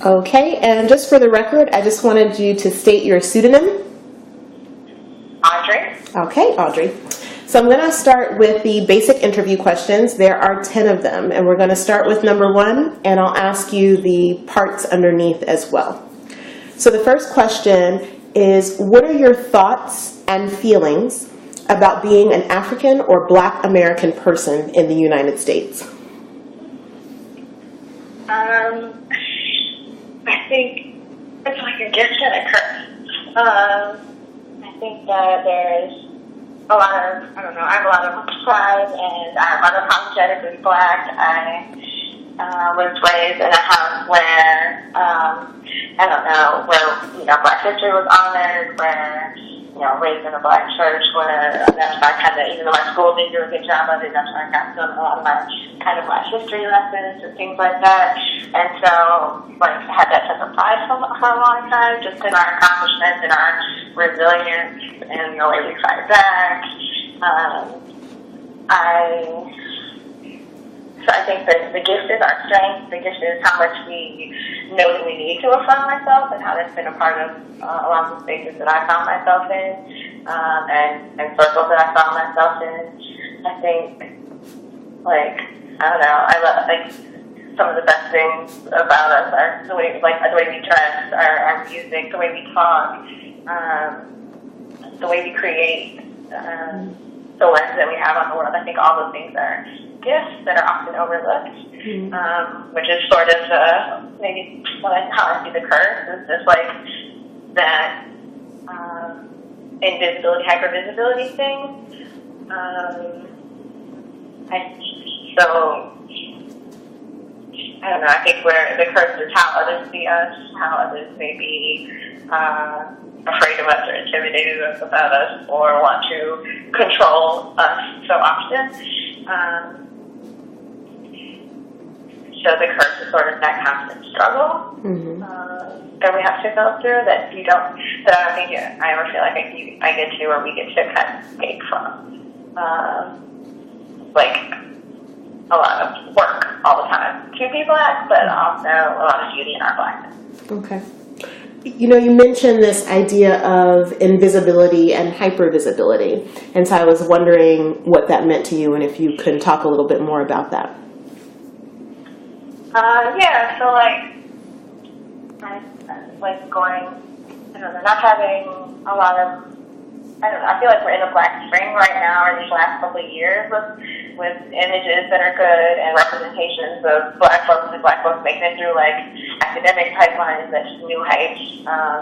Okay, and just for the record, I just wanted you to state your pseudonym. Audrey. Okay, Audrey. So I'm going to start with the basic interview questions. There are 10 of them, and we're going to start with number 1, and I'll ask you the parts underneath as well. So the first question is, what are your thoughts and feelings about being an African or Black American person in the United States? I think it's like a gift and a curse. I think that there's a lot of, I have a lot of pride and I'm unapologetically Black. I was raised in a house where, where Black history was honored, where, raised in a Black church where that's why even though my school didn't do a good job of it, that's why I got to a lot of my kind of Black history lessons and things like that. And so, I had that sense of pride for a long time, just in our accomplishments and our resilience and the way we fight back. So I think that the gift is our strength. The gift is how much we know that we need to affirm ourselves, and how that's been a part of a lot of the spaces that I found myself in, and circles that I found myself in. I think, I love, some of the best things about us are the way we dress, our music, the way we talk, the way we create, the lens that we have on the world. I think all those things are gifts that are often overlooked, which is sort of maybe how I see the curse, is just that invisibility, hypervisibility thing. I think where the curse is how others see us, how others may be afraid of us or intimidated about us or want to control us so often. So the curse is sort of that constant struggle that we have to go through that I don't think I ever feel like I get to or we get to kind of escape from. A lot of work all the time to be Black, but also a lot of beauty in our Blackness. Okay. You mentioned this idea of invisibility and hypervisibility, and so I was wondering what that meant to you and if you could talk a little bit more about that. Not having a lot of, I feel like we're in a Black spring right now, or these last couple of years, with images that are good and representations of Black folks and Black folks making it through academic pipelines at new heights,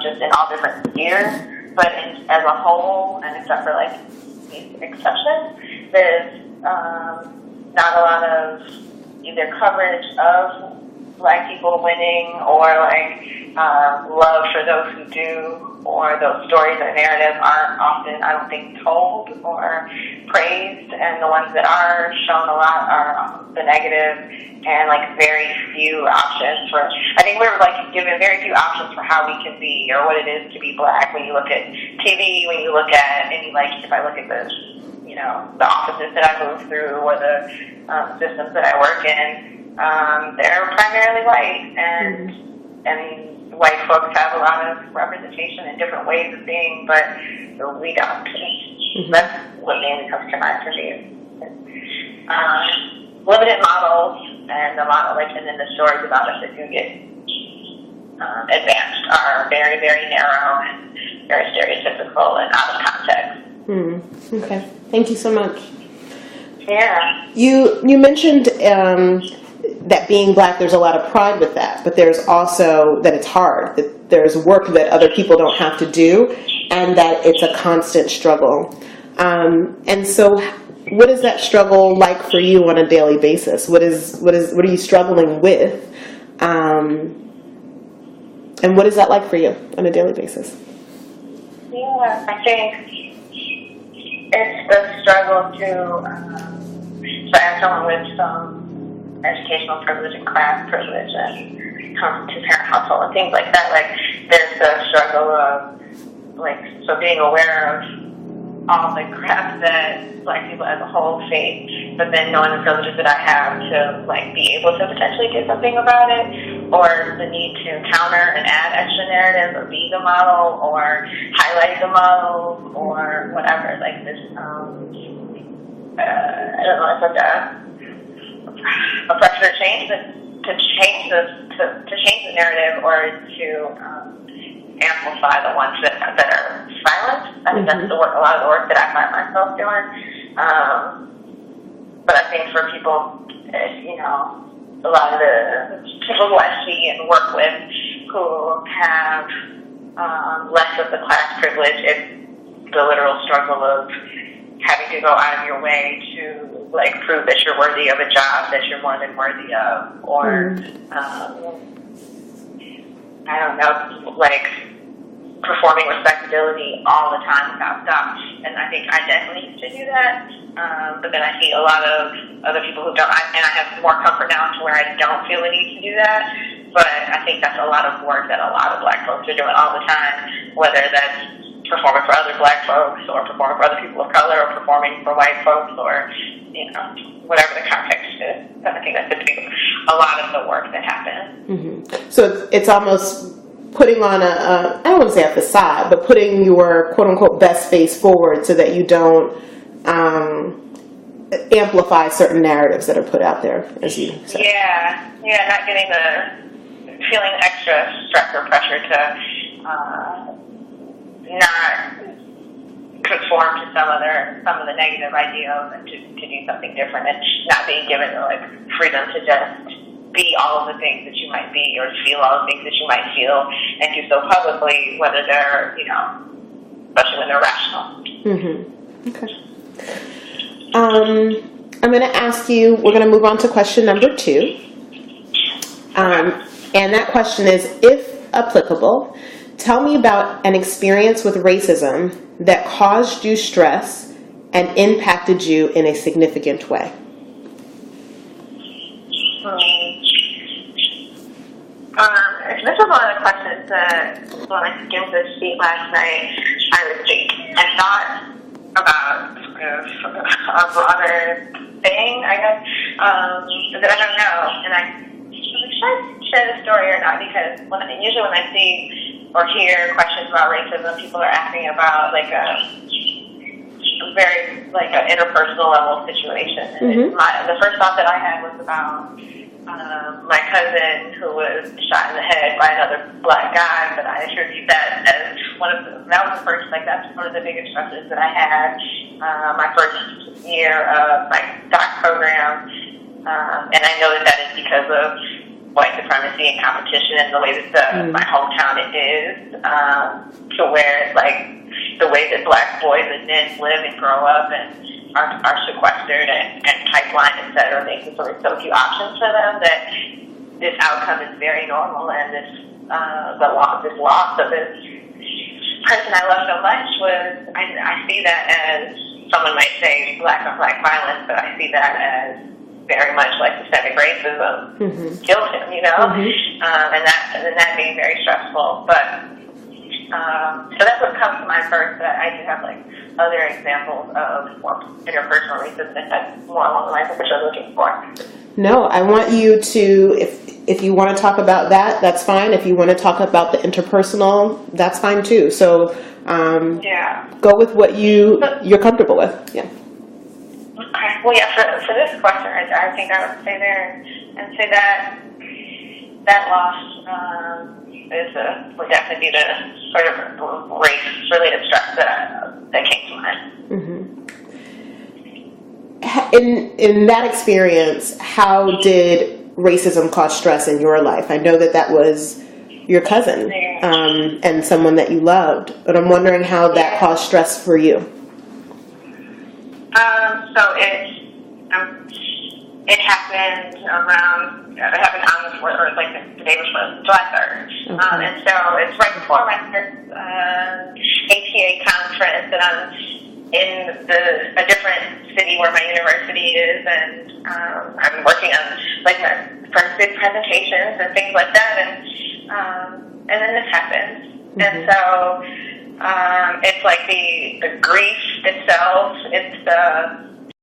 just in all different spheres. But as a whole, and except for these exceptions, there's not a lot of either coverage of Black people winning or love for those who do, or those stories and narratives aren't often, I don't think, told or praised, and the ones that are shown a lot are the negative and very few options for, I think we're given very few options for how we can be or what it is to be Black. When you look at TV, when you look at any, if I look at the offices that I move through or the systems that I work in, they're primarily white, and white folks have a lot of representation in different ways of being, but we don't. That's what mainly comes to mind for me. Limited models, and and then the stories about us that do get advanced are very, very narrow and very stereotypical and out of context. Okay, thank you so much. Yeah. You mentioned that being Black, there's a lot of pride with that, but there's also that it's hard, that there's work that other people don't have to do, and that it's a constant struggle. And so what is that struggle like for you on a daily basis? What are you struggling with? And what is that like for you on a daily basis? Yeah, I think it's the struggle to, as someone with some educational privilege and class privilege and come to parent household and things like that, there's the struggle of, so being aware of all the crap that Black people as a whole face, but then knowing the privileges that I have to like be able to potentially do something about it, or the need to counter and add extra narrative, or be the model, or highlight the model, or whatever. Like this, I don't know, it's like a pressure to change to change the narrative, or to amplify the ones that are silent. I think that's a lot of the work that I find myself doing. But I think for people, a lot of the people who I see and work with who have less of the class privilege, it's the literal struggle of having to go out of your way to like prove that you're worthy of a job that you're more than worthy of, or I don't know, like performing respectability all the time without stop. And I think I definitely used to do that. But then I see a lot of other people who don't, and I have more comfort now to where I don't feel the need to do that. But I think that's a lot of work that a lot of Black folks are doing all the time, whether that's performing for other Black folks, or performing for other people of color, or performing for white folks, or, whatever the context is. But I think that's a lot of the work that happens. So it's almost putting on I don't want to say a facade, but putting your quote-unquote best face forward so that you don't amplify certain narratives that are put out there, as you said. Yeah, not getting feeling extra stress or pressure to not conform to some of the negative ideals, and to do something different, and not being given the freedom to just be all of the things that you might be, or feel all the things that you might feel, and do so publicly, whether they're, especially when they're rational. Okay. I'm going to ask you, we're going to move on to question number 2. And that question is, if applicable, tell me about an experience with racism that caused you stress and impacted you in a significant way. This was one of the questions that when I skimmed the sheet last night, I thought about a broader thing, I guess, that I don't know. And I was trying to share the story or not, because usually when I see or hear questions about racism, people are asking about very an interpersonal level situation. And the first thought that I had was about my cousin who was shot in the head by another Black guy, but I attribute that as that was the first, that's one of the biggest stresses that I had my first year of my doc program, and I know that is because of white supremacy and competition and the way that my hometown is, to where it's the way that Black boys and men live and grow up and are sequestered and pipelined, et cetera, makes it so few options for them that this outcome is very normal, and this loss of this person I love so much I see that as, someone might say Black on Black violence, but I see that as very much systemic racism killed him, and that being very stressful. But so that's what comes to mind first. But I do have other examples of more interpersonal racism that's more along the lines of what you're looking for. No, I want you to, if you want to talk about that, that's fine. If you want to talk about the interpersonal, that's fine too. So go with what you're comfortable with. Yeah. Okay. Well, for this question, I think I would stay there and say that loss would definitely be the sort of race-related stress that came to mind. In that experience, how did racism cause stress in your life? I know that was your cousin and someone that you loved, but I'm wondering how that caused stress for you. So it happened on the day before July 3rd. Okay. And so it's right before my first ATA conference, and I'm in a different city where my university is, and I'm working on my first big presentations and things like that, and then this happens. And so It's like the grief itself. It's the